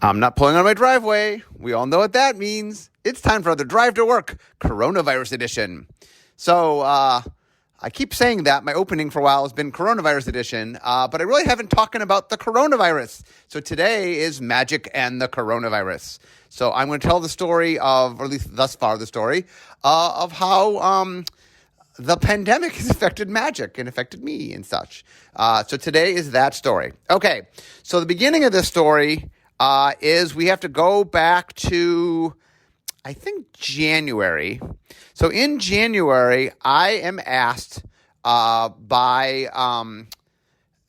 I'm not pulling on my driveway. We all know what that means. It's time for the Drive to Work Coronavirus Edition. So I keep saying that. My opening for a while has been Coronavirus Edition, but I really haven't talking about the coronavirus. So today is Magic and the Coronavirus. So I'm going to tell the story of, or at least thus far the story, of how the pandemic has affected magic and affected me and such. So today is that story. Okay, so the beginning of this story is we have to go back to, I think, January. So in January, I am asked by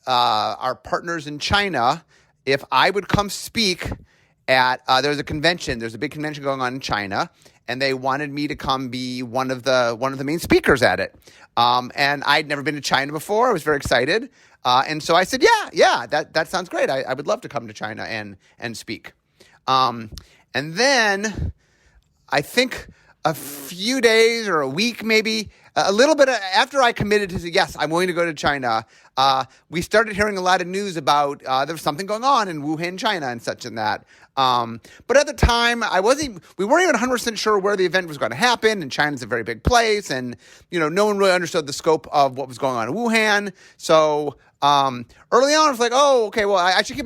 our partners in China if I would come speak at, there's a convention, there's a big convention going on in China, and they wanted me to come be one of the main speakers at it. And I'd never been to China before. I was very excited. And so I said, yeah, that sounds great. I would love to come to China and speak. And then I think a few days or a week, maybe a little bit after I committed to say, yes, I'm willing to go to China, we started hearing a lot of news about there was something going on in Wuhan, China and such and that. But at the time, we weren't even 100% sure where the event was going to happen, and China's a very big place, and no one really understood the scope of what was going on in Wuhan. So early on, I was like, oh, okay, well, I should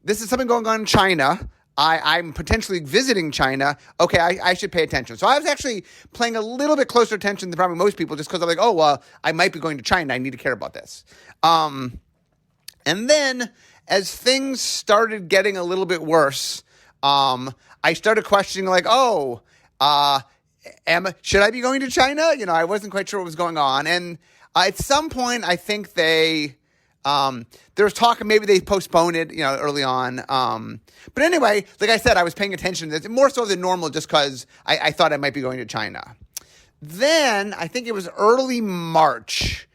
this is something going on in China. I'm potentially visiting China. Okay, I should pay attention. So I was actually paying a little bit closer attention than probably most people, just because I'm like, oh, well, I might be going to China. I need to care about this. And then as things started getting a little bit worse, I started questioning like, should I be going to China? I wasn't quite sure what was going on. And at some point, I think there was talk, maybe they postponed it, early on. But anyway, like I said, I was paying attention to this more so than normal just because I thought I might be going to China. Then I think it was early March.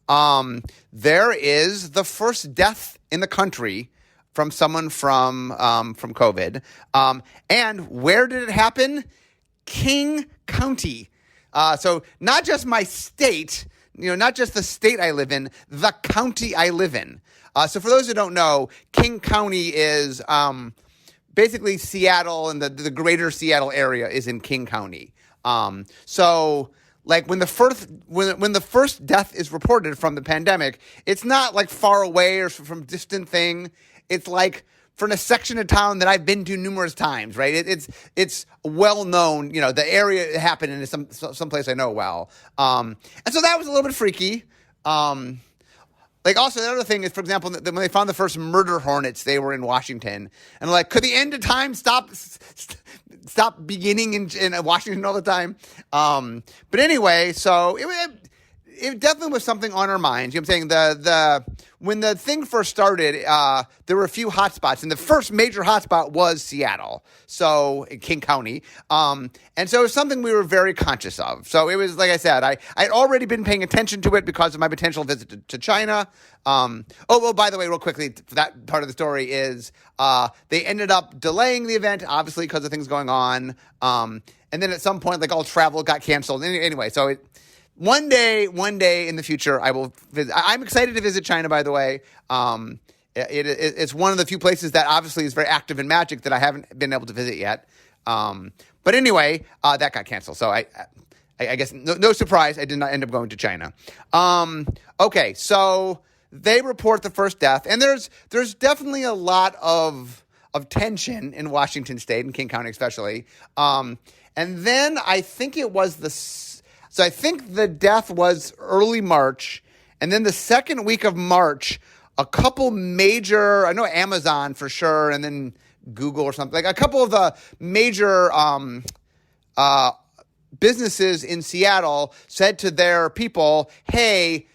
There is the first death in the country from someone from COVID. And where did it happen? King County. So not just my state, not just the state I live in, the county I live in. So for those who don't know, King County is basically Seattle, and the greater Seattle area is in King County. So like when the first death is reported from the pandemic, it's not like far away or from distant thing. It's like from a section of town that I've been to numerous times, right? It's well known, the area it happened in is some place I know well. And so that was a little bit freaky. Also the other thing is, for example, when they found the first murder hornets, they were in Washington, and like, could the end of time stop beginning in Washington all the time? But anyway, so it definitely was something on our minds. I'm saying when the thing first started, there were a few hot spots, and the first major hotspot was Seattle, so in King County. And so it was something we were very conscious of. So it was, like I said, I'd already been paying attention to it because of my potential visit to China. By the way, real quickly, that part of the story is they ended up delaying the event, obviously, because of things going on. And then at some point, like, all travel got canceled. Anyway, so one day in the future, I will visit. I'm excited to visit China, by the way. It's one of the few places that obviously is very active in magic that I haven't been able to visit yet. But anyway, that got canceled. So I guess no surprise, I did not end up going to China. Okay, so they report the first death, and there's definitely a lot of tension in Washington State and King County especially. And then I think it was So I think the death was early March, and then the second week of March, a couple major, I know Amazon for sure, and then Google or something, like a couple of the major businesses in Seattle said to their people, hey,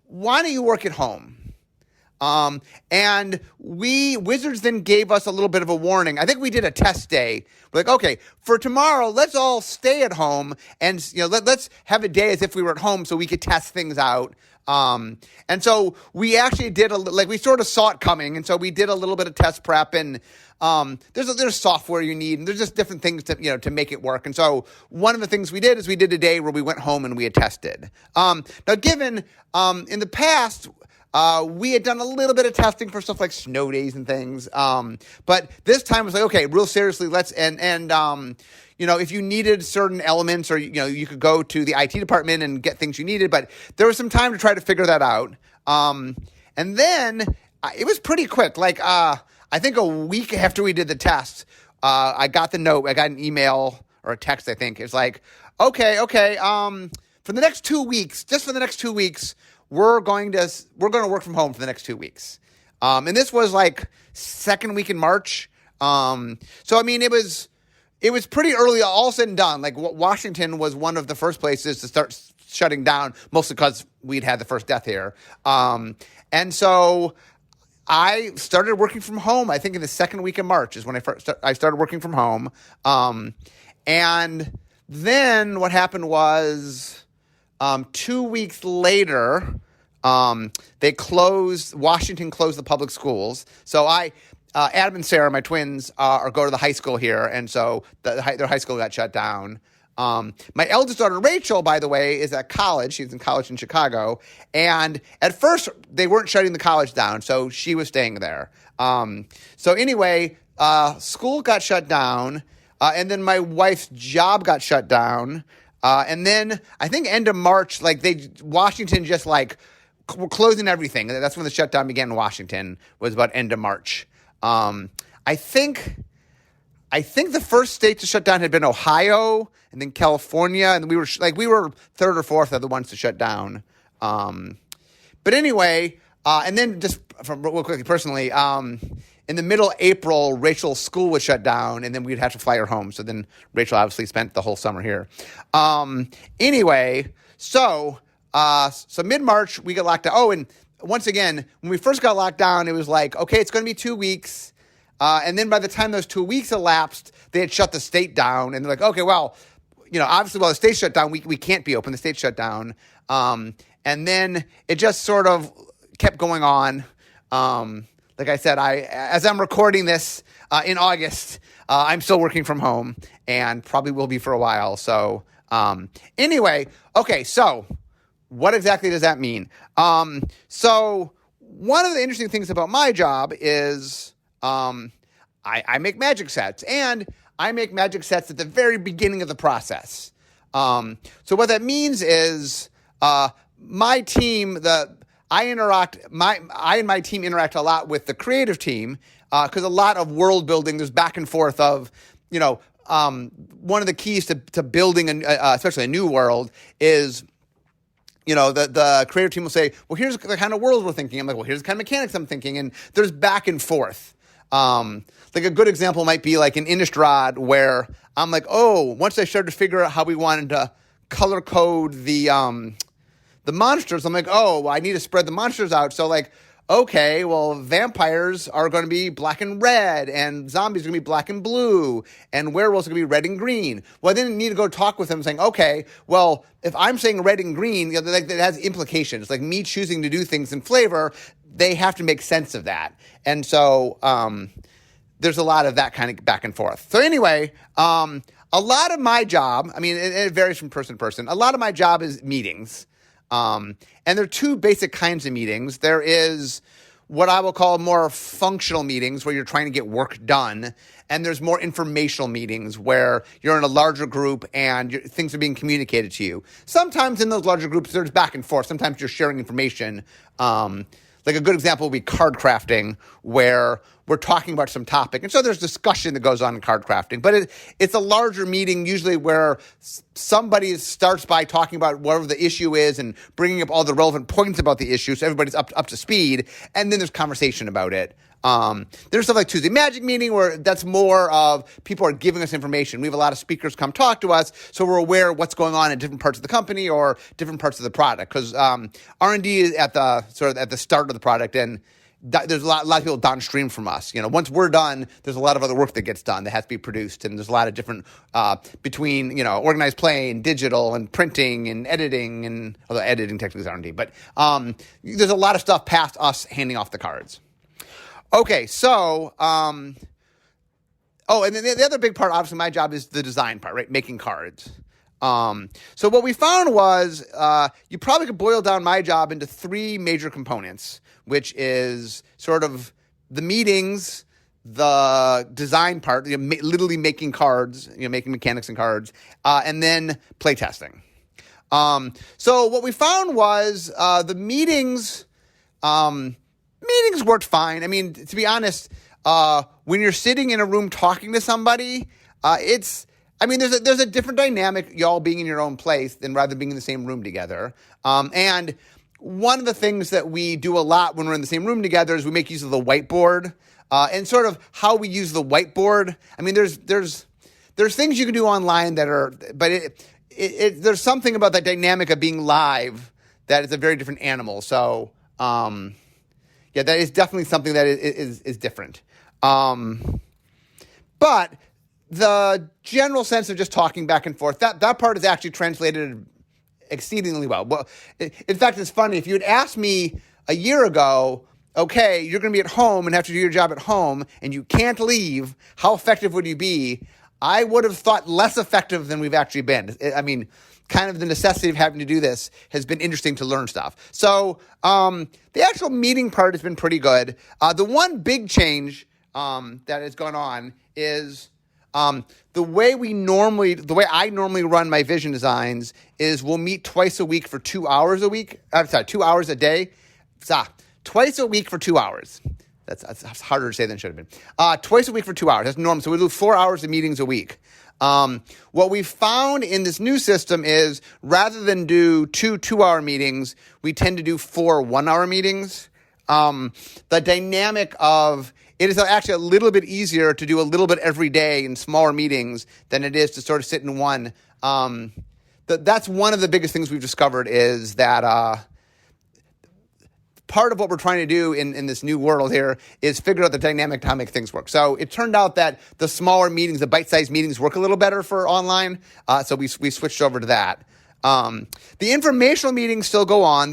why don't you work at home? And Wizards then gave us a little bit of a warning. I think we did a test day. We're like, okay, for tomorrow, let's all stay at home and, let's have a day as if we were at home so we could test things out. And so we actually did we sort of saw it coming. And so we did a little bit of test prep, and, there's software you need, and there's just different things to make it work. And so one of the things we did is we did a day where we went home and we had tested. Now given, in the past, We had done a little bit of testing for stuff like snow days and things. But this time it was like, okay, real seriously, let's, if you needed certain elements or, you could go to the IT department and get things you needed, but there was some time to try to figure that out. And then it was pretty quick. Like, I think a week after we did the test, I got the note, I got an email or a text, I think. It's like, okay. For the next 2 weeks, just for the next 2 weeks, we're going to work from home for the next 2 weeks. And this was like second week in March. So I mean, it was pretty early, all said and done. Like Washington was one of the first places to start shutting down, mostly because we'd had the first death here. And so I started working from home. I think in the second week of March is when I started working from home. And then what happened was 2 weeks later, Washington closed the public schools. So Adam and Sarah, my twins, go to the high school here, and so their high school got shut down. My eldest daughter, Rachel, by the way, is at college. She's in college in Chicago. And at first, they weren't shutting the college down, so she was staying there. So anyway, school got shut down, and then my wife's job got shut down. And then I think end of March, Washington just we're closing everything. That's when the shutdown began in Washington, was about end of March. I think the first state to shut down had been Ohio and then California, and we were third or fourth of the ones to shut down. But anyway, and then just from real quickly personally, in the middle of April, Rachel's school was shut down, and then we'd have to fly her home. So then Rachel obviously spent the whole summer here. Anyway, so mid-March, we got locked down. Oh, and once again, when we first got locked down, it was like, okay, it's going to be 2 weeks. And then by the time those 2 weeks elapsed, they had shut the state down. And they're like, okay, well, obviously while the state's shut down, we can't be open. The state's shut down. And then it just sort of kept going on. Like I said, as I'm recording this in August, I'm still working from home and probably will be for a while. So anyway, okay, so what exactly does that mean? So one of the interesting things about my job is I make magic sets, and I make magic sets at the very beginning of the process. So what that means is my team, I and my team interact a lot with the creative team because a lot of world building, there's back and forth of, one of the keys to building, especially a new world is, the creative team will say, well, here's the kind of world we're thinking. I'm like, well, here's the kind of mechanics I'm thinking. And there's back and forth. Like a good example might be like in Innistrad where I'm like, oh, once I started to figure out how we wanted to color code the monsters, I'm like, oh, well, I need to spread the monsters out. So okay, well, vampires are going to be black and red, and zombies are going to be black and blue, and werewolves are going to be red and green. Well, I didn't need to go talk with them saying, okay, well, if I'm saying red and green, that has implications. Like me choosing to do things in flavor, they have to make sense of that. And so there's a lot of that kind of back and forth. So anyway, a lot of my job, it varies from person to person. A lot of my job is meetings. And there are two basic kinds of meetings. There is what I will call more functional meetings where you're trying to get work done. And there's more informational meetings where you're in a larger group and things are being communicated to you. Sometimes in those larger groups, there's back and forth. Sometimes you're sharing information. Like a good example would be card crafting, where we're talking about some topic. And so there's discussion that goes on in card crafting. But it's a larger meeting usually where somebody starts by talking about whatever the issue is and bringing up all the relevant points about the issue so everybody's up to speed. And then there's conversation about it. There's stuff like Tuesday Magic Meeting where that's more of people are giving us information. We have a lot of speakers come talk to us, so we're aware of what's going on in different parts of the company or different parts of the product. Because R&D is at the start of the product, and there's a lot of people downstream from us. Once we're done, there's a lot of other work that gets done that has to be produced, and there's a lot of different between organized play and digital and printing and editing, and although editing technically is R&D, but there's a lot of stuff past us handing off the cards. Okay, so, and then the other big part, obviously, my job is the design part, right? Making cards. So what we found was you probably could boil down my job into three major components, which is sort of the meetings, the design part, literally making cards, making mechanics and cards, and then playtesting. So what we found was the meetings worked fine. I mean, to be honest, when you're sitting in a room talking to somebody, there's a different dynamic, y'all being in your own place than rather than being in the same room together. And one of the things that we do a lot when we're in the same room together is we make use of the whiteboard. And sort of how we use the whiteboard. I mean, there's things you can do online that are, but there's something about the dynamic of being live that is a very different animal. So, that is definitely something that is different. But the general sense of just talking back and forth, that part is actually translated exceedingly well. Well, in fact, it's funny. If you had asked me a year ago, okay, you're going to be at home and have to do your job at home and you can't leave, how effective would you be? I would have thought less effective than we've actually been. I mean, kind of the necessity of having to do this has been interesting to learn stuff. So the actual meeting part has been pretty good. The one big change that has gone on is the way I normally run my vision designs is we'll meet twice a week for 2 hours a week. 2 hours a day. Twice a week for 2 hours. That's harder to say than it should have been. Twice a week for 2 hours. That's normal. So we do 4 hours of meetings a week. What we found in this new system is rather than do 2-hour meetings, we tend to do 4 1-hour meetings. The dynamic of it is actually a little bit easier to do a little bit every day in smaller meetings than it is to sort of sit in one. That's one of the biggest things we've discovered is that part of what we're trying to do in this new world here is figure out the dynamic to how make things work. So it turned out that the smaller meetings, the bite-sized meetings work a little better for online. So we switched over to that. The informational meetings still go on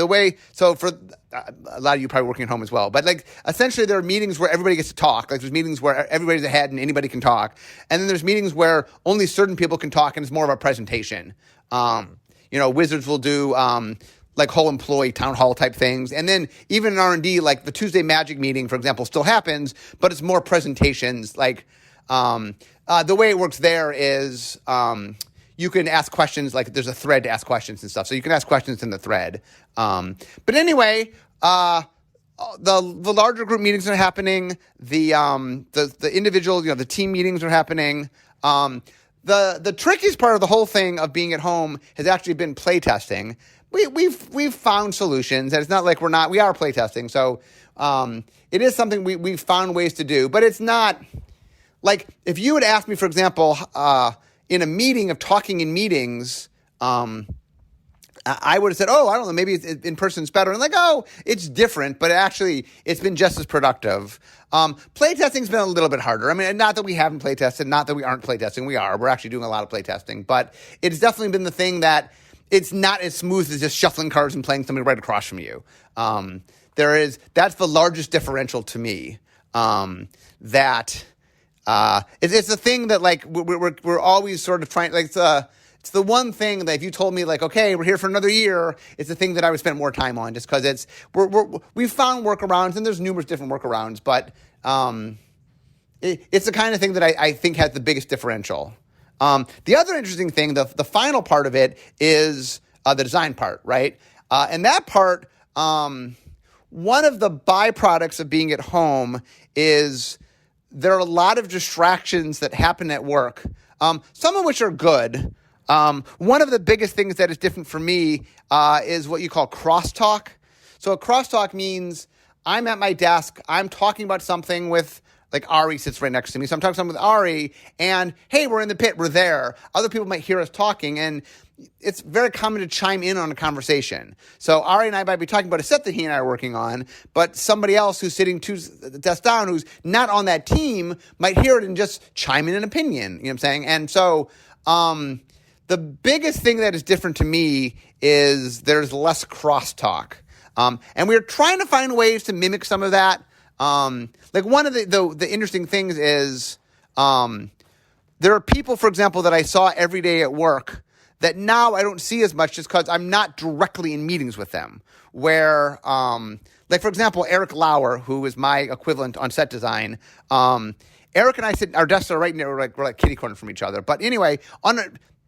so for a lot of you probably working at home as well, but like essentially there are meetings where everybody gets to talk. Like there's meetings where everybody's ahead and anybody can talk. And then there's meetings where only certain people can talk and it's more of a presentation. Wizards will do, like whole employee town hall type things. And then even in R&D, like the Tuesday Magic meeting, for example, still happens, but it's more presentations. Like the way it works there is you can ask questions, like there's a thread to ask questions and stuff. So you can ask questions in the thread. But anyway, the larger group meetings are happening. The individual, the team meetings are happening. The trickiest part of the whole thing of being at home has actually been playtesting. We've found solutions, and it's not like we are playtesting. So it is something we've found ways to do, but it's not like if you had asked me, for example, in a meeting of talking in meetings, I would have said, I don't know, maybe in person's better. And like, it's different, but actually it's been just as productive. Playtesting's been a little bit harder. I mean, not that we haven't playtested, not that we aren't playtesting. We are. We're actually doing a lot of playtesting, but it's definitely been the thing that it's not as smooth as just shuffling cards and playing somebody right across from you. That's the largest differential to me. It's the thing that like we're always sort of trying, like it's the one thing that if you told me like, okay, we're here for another year, it's the thing that I would spend more time on just because we've found workarounds and there's numerous different workarounds, but it's the kind of thing that I think has the biggest differential. The other interesting thing, the final part of it is the design part, right? And that part, one of the byproducts of being at home is there are a lot of distractions that happen at work, some of which are good. One of the biggest things that is different for me is what you call crosstalk. So a crosstalk means I'm at my desk, I'm talking about something with, like Ari sits right next to me. So I'm talking something with Ari and, hey, we're in the pit, we're there. Other people might hear us talking and it's very common to chime in on a conversation. So Ari and I might be talking about a set that he and I are working on, but somebody else who's sitting 2 desks down who's not on that team might hear it and just chime in an opinion. You know what I'm saying? And so the biggest thing that is different to me is there's less crosstalk. And we're trying to find ways to mimic some of that. Like one of the interesting things is there are people, for example, that I saw every day at work that now I don't see as much just because I'm not directly in meetings with them. Where, like, for example, Eric Lauer, who is my equivalent on set design, Eric and I our desks are right near, we're like kitty corner from each other. But anyway,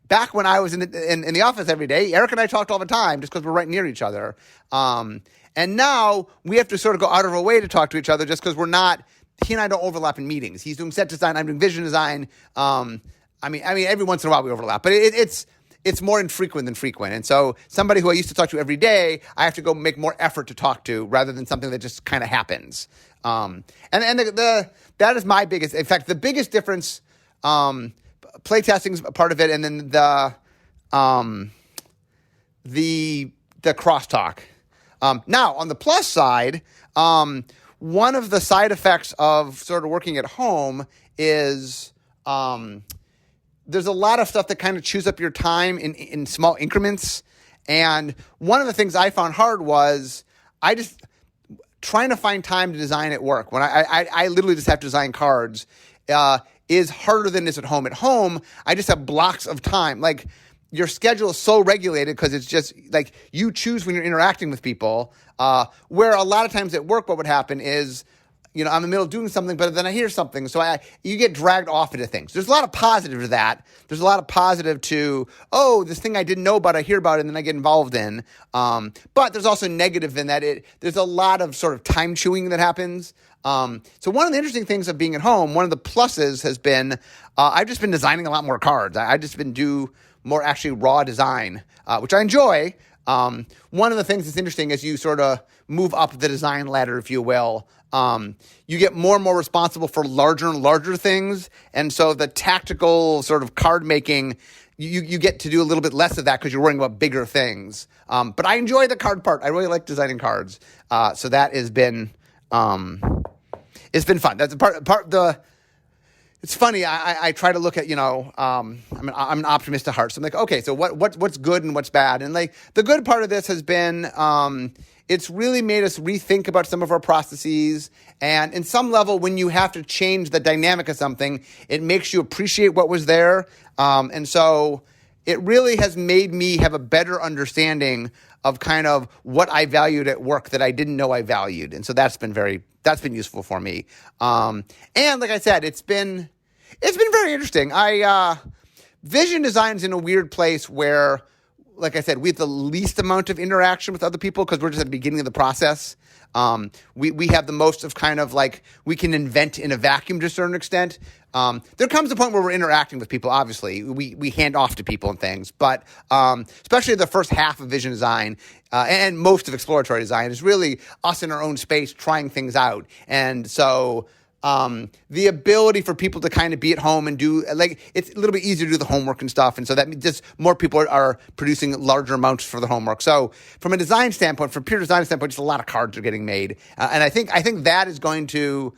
back when I was in the office every day, Eric and I talked all the time just because we're right near each other. And now we have to sort of go out of our way to talk to each other just because he and I don't overlap in meetings. He's doing set design, I'm doing vision design. I mean, every once in a while we overlap, but it's more infrequent than frequent. And so somebody who I used to talk to every day, I have to go make more effort to talk to rather than something that just kind of happens. That is my biggest, in fact, the biggest difference, playtesting is a part of it. And then the crosstalk. Now on the plus side, one of the side effects of sort of working at home is, there's a lot of stuff that kind of chews up your time in small increments. And one of the things I found hard was trying to find time to design at work. When I literally just have to design cards, is harder than it is at home. At home, I just have blocks of time. Like, your schedule is so regulated because it's just like you choose when you're interacting with people, where a lot of times at work, what would happen is, I'm in the middle of doing something, but then I hear something. So you get dragged off into things. There's a lot of positive to that. There's a lot of positive to, this thing I didn't know about, I hear about it, and then I get involved in. But there's also negative in that there's a lot of sort of time chewing that happens. So one of the interesting things of being at home, one of the pluses has been, I've just been designing a lot more cards. I've just been do more actually raw design, which I enjoy. One of the things that's interesting is you sort of move up the design ladder, if you will. You get more and more responsible for larger and larger things. And so the tactical sort of card making, you get to do a little bit less of that because you're worrying about bigger things. But I enjoy the card part. I really like designing cards. So that has been, it's been fun. That's it's funny. I try to look at, I'm an optimist at heart. So I'm like, okay, so what's good and what's bad? And like the good part of this has been, it's really made us rethink about some of our processes. And in some level, when you have to change the dynamic of something, it makes you appreciate what was there. And so it really has made me have a better understanding of kind of what I valued at work that I didn't know I valued. And so that's been useful for me. And like I said, it's been very interesting. Vision design's in a weird place where, like I said, we have the least amount of interaction with other people because we're just at the beginning of the process. We have the most of kind of like we can invent in a vacuum to a certain extent. There comes a point where we're interacting with people, obviously. We hand off to people and things. But especially the first half of vision design and most of exploratory design is really us in our own space trying things out. And so the ability for people to kind of be at home and do, like, it's a little bit easier to do the homework and stuff. And so that means just more people are producing larger amounts for the homework. So from a design standpoint, from pure design standpoint, just a lot of cards are getting made. And I think that is going to,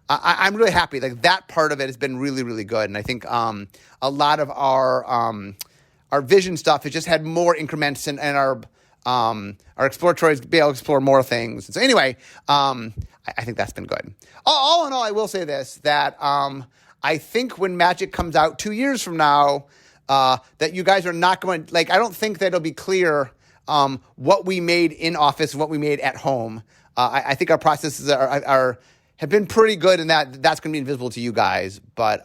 I'm really happy. Like that part of it has been really, really good. And I think a lot of our vision stuff has just had more increments and our exploratories to be able to explore more things. And so anyway, I think that's been good. All in all, I will say this, that I think when Magic comes out 2 years from now, that you guys are not going, like, I don't think that it'll be clear what we made in office and what we made at home. I think our processes have been pretty good, and that's going to be invisible to you guys. But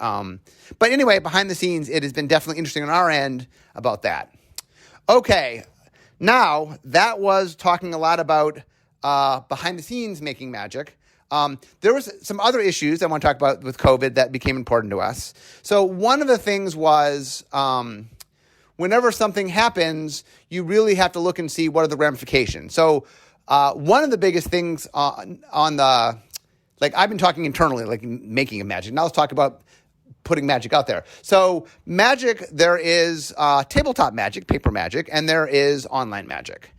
anyway, behind the scenes, it has been definitely interesting on our end about that. Okay, now that was talking a lot about behind the scenes making magic. There was some other issues I want to talk about with COVID that became important to us. So one of the things was whenever something happens, you really have to look and see what are the ramifications. So one of the biggest things on the, like, I've been talking internally, like making a magic. Now let's talk about putting magic out there. So magic, there is tabletop magic, paper magic, and there is online magic.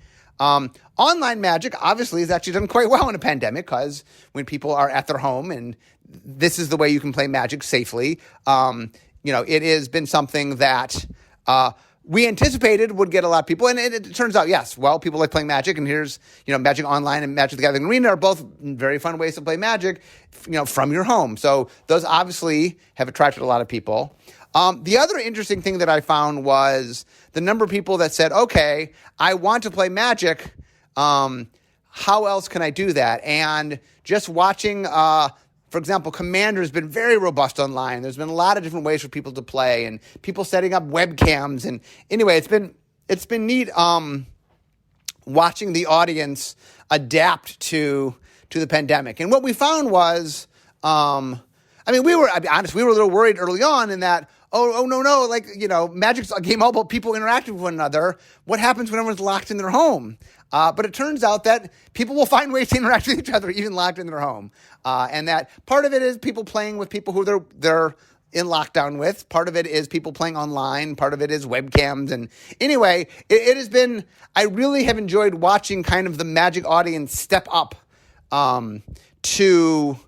Online magic obviously has actually done quite well in a pandemic because when people are at their home and this is the way you can play magic safely, it has been something that we anticipated would get a lot of people. And it turns out, yes, well, people like playing Magic, and here's, Magic Online and Magic the Gathering Arena are both very fun ways to play Magic, from your home. So those obviously have attracted a lot of people. The other interesting thing that I found was the number of people that said, okay, I want to play Magic. How else can I do that? And just watching, for example, Commander has been very robust online. There's been a lot of different ways for people to play and people setting up webcams. And anyway, it's been neat watching the audience adapt to the pandemic. And what we found was, I'll be honest, we were a little worried early on in that, no, like, Magic's a game all about people interacting with one another. What happens when everyone's locked in their home? But it turns out that people will find ways to interact with each other, even locked in their home. And that part of it is people playing with people who they're in lockdown with. Part of it is people playing online. Part of it is webcams. And anyway, it has been, I really have enjoyed watching kind of the Magic audience step up to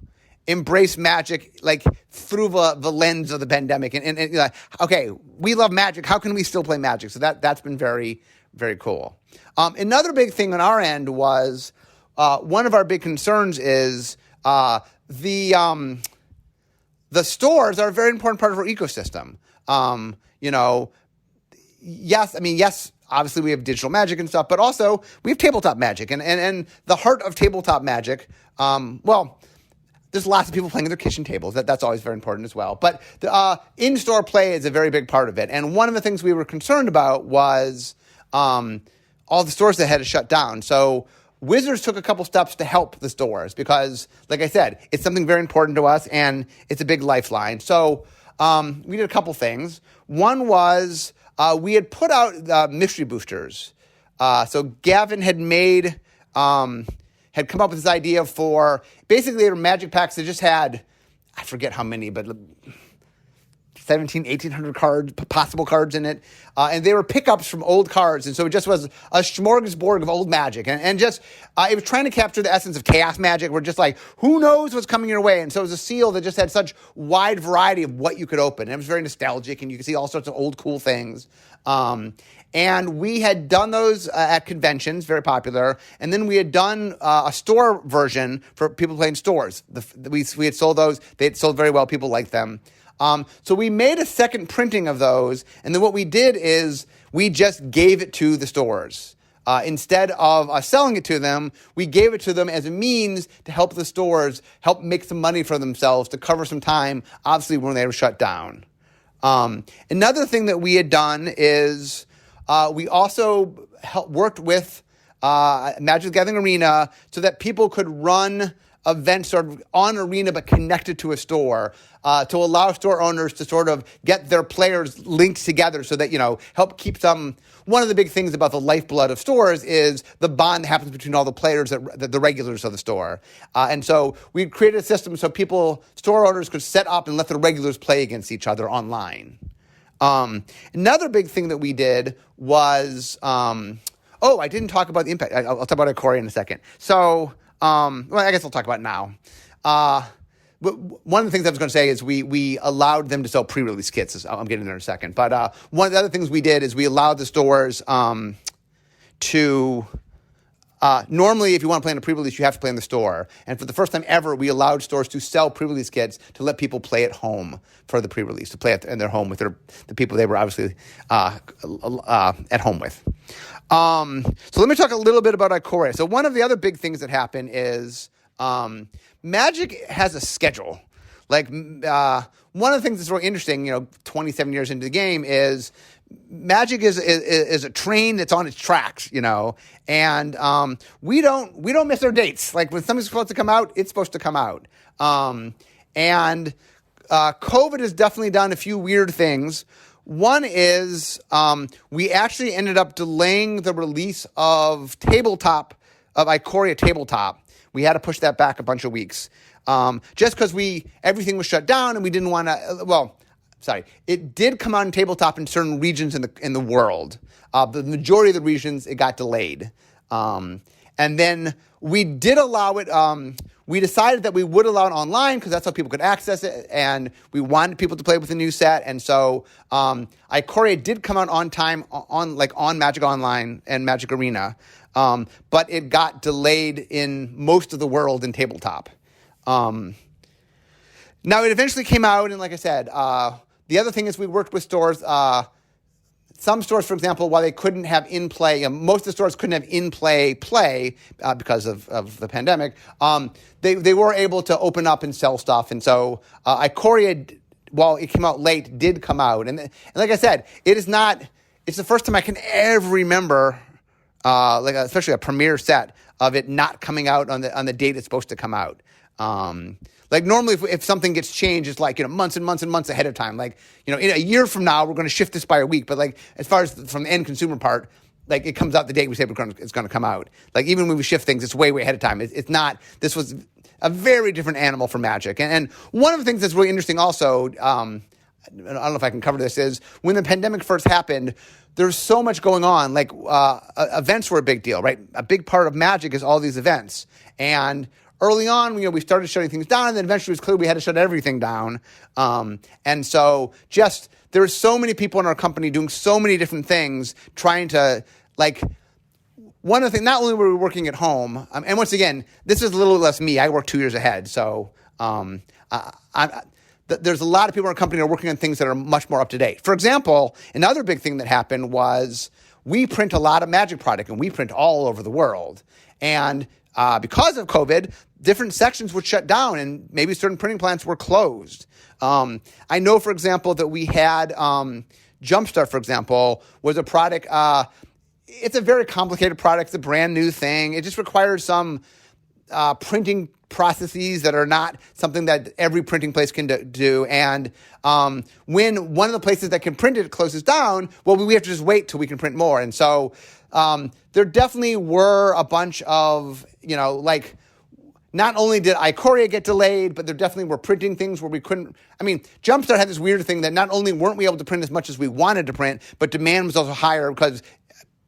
embrace Magic, like through the lens of the pandemic. And like, okay, we love Magic. How can we still play Magic? So that's been very, very cool. Another big thing on our end was one of our big concerns is the stores are a very important part of our ecosystem. Yes, obviously we have digital Magic and stuff, but also we have tabletop Magic. And the heart of tabletop Magic, there's lots of people playing at their kitchen tables. That's always very important as well. But the in-store play is a very big part of it. And one of the things we were concerned about was all the stores that had to shut down. So Wizards took a couple steps to help the stores because, like I said, it's something very important to us and it's a big lifeline. So we did a couple things. One was we had put out mystery boosters. So Gavin had had come up with this idea for basically they were Magic packs that just had, I forget how many, but 1,800 cards, possible cards in it. And they were pickups from old cards. And so it just was a smorgasbord of old Magic. And just, it was trying to capture the essence of Chaos Magic. We're just like, who knows what's coming your way? And so it was a seal that just had such wide variety of what you could open. And it was very nostalgic and you could see all sorts of old cool things. And we had done those at conventions, very popular. And then we had done a store version for people playing stores. We had sold those. They had sold very well. People liked them. So we made a second printing of those, and then what we did is we just gave it to the stores. Instead of selling it to them, we gave it to them as a means to help the stores help make some money for themselves to cover some time, obviously, when they were shut down. Another thing that we had done is we also worked with Magic the Gathering Arena so that people could run events sort of on Arena but connected to a store to allow store owners to sort of get their players linked together so that, help keep some. One of the big things about the lifeblood of stores is the bond that happens between all the players, the regulars of the store. And so we created a system so store owners could set up and let the regulars play against each other online. Another big thing that we did was, I didn't talk about the impact. I'll talk about Ikoria in a second. So, I guess I'll talk about it now. One of the things I was going to say is we allowed them to sell pre-release kits. I'm getting there in a second. But one of the other things we did is we allowed the stores to normally, if you want to play in a pre-release, you have to play in the store. And for the first time ever, we allowed stores to sell pre-release kits to let people play at home for the pre-release, to play in their home with the people they were obviously at home with. So let me talk a little bit about Ikoria. So one of the other big things that happen is Magic has a schedule. Like one of the things that's really interesting, 27 years into the game is Magic is a train that's on its tracks, and we don't miss our dates. Like when something's supposed to come out, it's supposed to come out. And COVID has definitely done a few weird things. One is we actually ended up delaying the release of Ikoria Tabletop. We had to push that back a bunch of weeks just because everything was shut down and we didn't want to. It did come out in Tabletop in certain regions in the world. The majority of the regions, it got delayed. And then we did allow it. We decided that we would allow it online because that's how people could access it, and we wanted people to play with the new set. And so Ikoria did come out on time on Magic Online and Magic Arena, but it got delayed in most of the world in Tabletop. Now it eventually came out, and like I said, The other thing is we worked with stores. Some stores, for example, while they couldn't have in-play, most of the stores couldn't have in-play because of the pandemic, they were able to open up and sell stuff. And so Ikoria, while it came out late, did come out. And like I said, it's the first time I can ever remember, especially a premiere set of it not coming out on the date it's supposed to come out. Like normally if something gets changed, it's like, months and months and months ahead of time. Like, in a year from now, we're going to shift this by a week. But like, as far as from the end consumer part, like it comes out the date we say it's going to come out. Like even when we shift things, it's way, way ahead of time. It's not, this was a very different animal for Magic. And one of the things that's really interesting also, I don't know if I can cover this, is when the pandemic first happened, there's so much going on. Like events were a big deal, right? A big part of Magic is all these events. And early on, we started shutting things down, and then eventually it was clear we had to shut everything down. And so there were so many people in our company doing so many different things, trying to, one of the things, not only were we working at home, and once again, this is a little less me. I work 2 years ahead. So there's a lot of people in our company that are working on things that are much more up to date. For example, another big thing that happened was we print a lot of Magic product, and we print all over the world. And because of COVID, different sections were shut down and maybe certain printing plants were closed. I know, for example, that we had Jumpstart, for example, was a product. It's a very complicated product. It's a brand new thing. It just requires some printing processes that are not something that every printing place can do. And when one of the places that can print it closes down, well, we have to just wait till we can print more. And so there definitely were a bunch of, not only did Ikoria get delayed, but there definitely were printing things where we couldn't. Jumpstart had this weird thing that not only weren't we able to print as much as we wanted to print, but demand was also higher because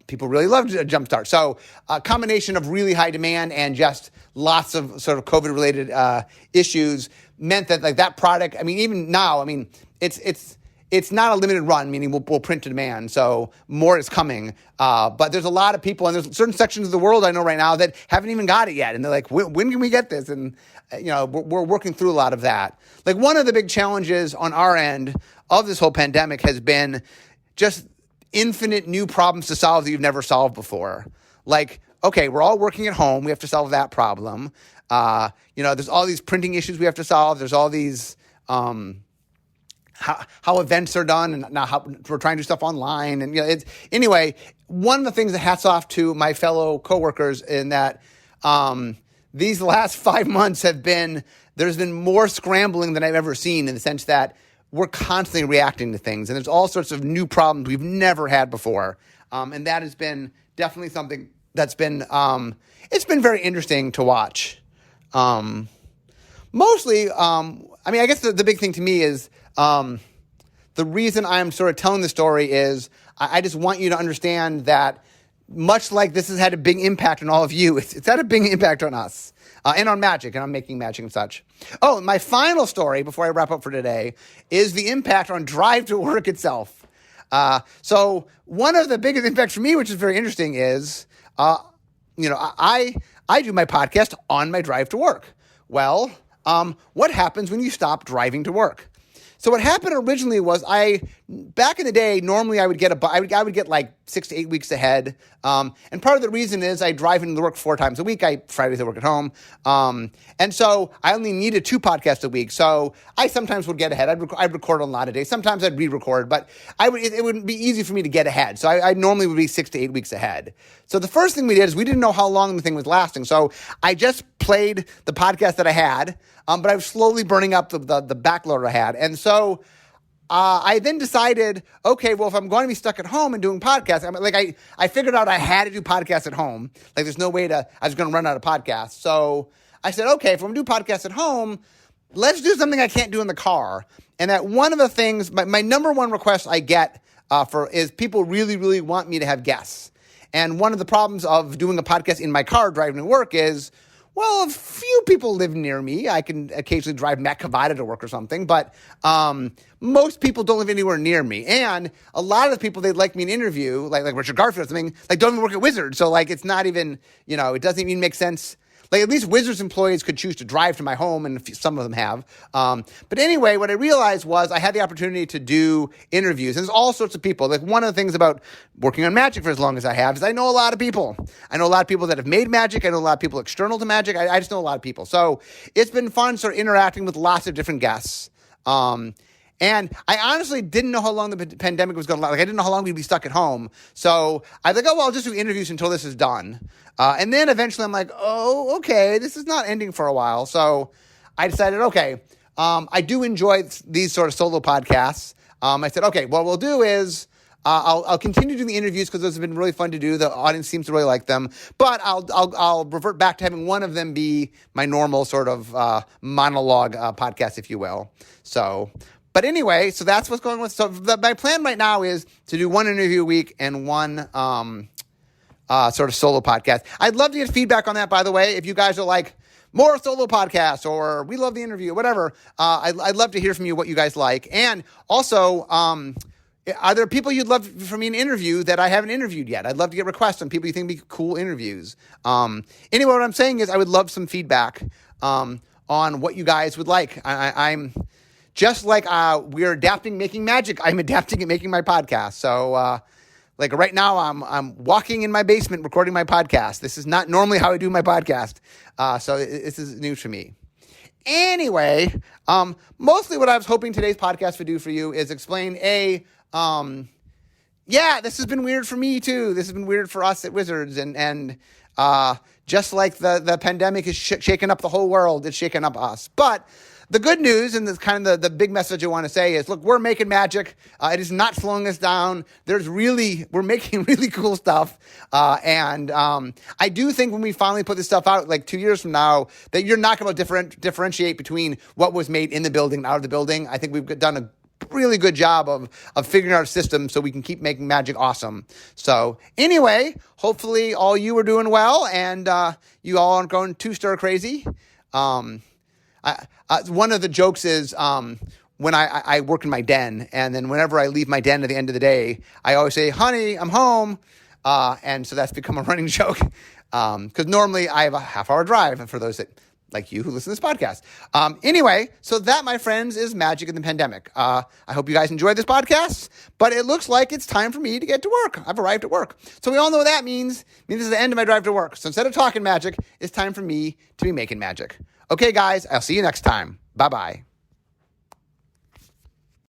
people really loved Jumpstart. So a combination of really high demand and just lots of sort of COVID-related issues meant that that product, even now, it's not a limited run, meaning we'll print to demand. So more is coming. But there's a lot of people, and there's certain sections of the world I know right now that haven't even got it yet. And they're like, when can we get this? And, we're working through a lot of that. Like one of the big challenges on our end of this whole pandemic has been just infinite new problems to solve that you've never solved before. Like, okay, we're all working at home. We have to solve that problem. There's all these printing issues we have to solve. There's all these... how events are done, and now how we're trying to do stuff online. And anyway, one of the things that hats off to my fellow coworkers in that these last 5 months there's been more scrambling than I've ever seen, in the sense that we're constantly reacting to things, and there's all sorts of new problems we've never had before. And that has been definitely something that's been, it's been very interesting to watch. Mostly, I guess the big thing to me is, the reason I'm sort of telling the story is I just want you to understand that much like this has had a big impact on all of you, it's had a big impact on us and on Magic, and on making Magic and such. Oh, my final story before I wrap up for today is the impact on Drive to Work itself. So one of the biggest impacts for me, which is very interesting, is, I do my podcast on my drive to work. Well, what happens when you stop driving to work? So what happened originally was back in the day, normally I would get like 6 to 8 weeks ahead. And part of the reason is I drive into work 4 times a week. Fridays I work at home. And so I only needed 2 podcasts a week. So I sometimes would get ahead. I'd record on a lot of days. Sometimes I'd re-record, but it wouldn't be easy for me to get ahead. So I normally would be 6 to 8 weeks ahead. So the first thing we did is we didn't know how long the thing was lasting. So I just played the podcast that I had, but I was slowly burning up the backload I had. And so I then decided, okay, well, if I'm going to be stuck at home and doing podcasts, I figured out I had to do podcasts at home. Like there's no way I was going to run out of podcasts. So I said, okay, if I'm going to do podcasts at home, let's do something I can't do in the car. And that one of the things, my number one request I get is people really, really want me to have guests. And one of the problems of doing a podcast in my car driving to work is, well, a few people live near me. I can occasionally drive Matt Cavada to work or something, but most people don't live anywhere near me. And a lot of the people they'd like me to interview, like Richard Garfield or something, don't even work at Wizard. So it's not even, it doesn't even make sense. Like at least Wizards employees could choose to drive to my home, and some of them have. But anyway, what I realized was I had the opportunity to do interviews. And there's all sorts of people. Like one of the things about working on Magic for as long as I have is I know a lot of people. I know a lot of people that have made Magic. I know a lot of people external to Magic. I just know a lot of people. So it's been fun sort of interacting with lots of different guests. And I honestly didn't know how long the pandemic was going to last. Like I didn't know how long we'd be stuck at home. So I was like, oh, well, I'll just do interviews until this is done. And then eventually I'm like, oh, okay, this is not ending for a while. So I decided, okay, I do enjoy these sort of solo podcasts. I said, okay, what we'll do is I'll continue doing the interviews because those have been really fun to do. The audience seems to really like them. But I'll revert back to having one of them be my normal sort of monologue podcast, if you will. So... But anyway, so that's what's going on. So my plan right now is to do one interview a week and one sort of solo podcast. I'd love to get feedback on that, by the way. If you guys are like, more solo podcasts or we love the interview, whatever, I'd love to hear from you what you guys like. And also, are there people you'd love for me to interview that I haven't interviewed yet? I'd love to get requests on people you think would be cool interviews. Anyway, what I'm saying is I would love some feedback on what you guys would like. I'm... Just like we're adapting Making Magic, I'm adapting and making my podcast. So, like right now, I'm walking in my basement recording my podcast. This is not normally how I do my podcast. So this is new to me. Anyway, mostly what I was hoping today's podcast would do for you is explain this has been weird for me too. This has been weird for us at Wizards, and just like the pandemic has shaken up the whole world, it's shaken up us. But the good news, and this kind of the big message I want to say is, look, we're making magic. It is not slowing us down. We're making really cool stuff. And I do think when we finally put this stuff out, like 2 years from now, that you're not going to differentiate between what was made in the building and out of the building. I think we've done a really good job of figuring out a system so we can keep making magic awesome. So anyway, hopefully all you are doing well and you all aren't going too stir crazy. One of the jokes is when I work in my den, and then whenever I leave my den at the end of the day, I always say, honey, I'm home. And so that's become a running joke because normally I have a half-hour drive for those that like you who listen to this podcast. Anyway, so that, my friends, is Magic in the Pandemic. I hope you guys enjoyed this podcast, but it looks like it's time for me to get to work. I've arrived at work. So we all know what that means. It means it's the end of my drive to work. So instead of talking magic, it's time for me to be making magic. Okay, guys, I'll see you next time. Bye-bye.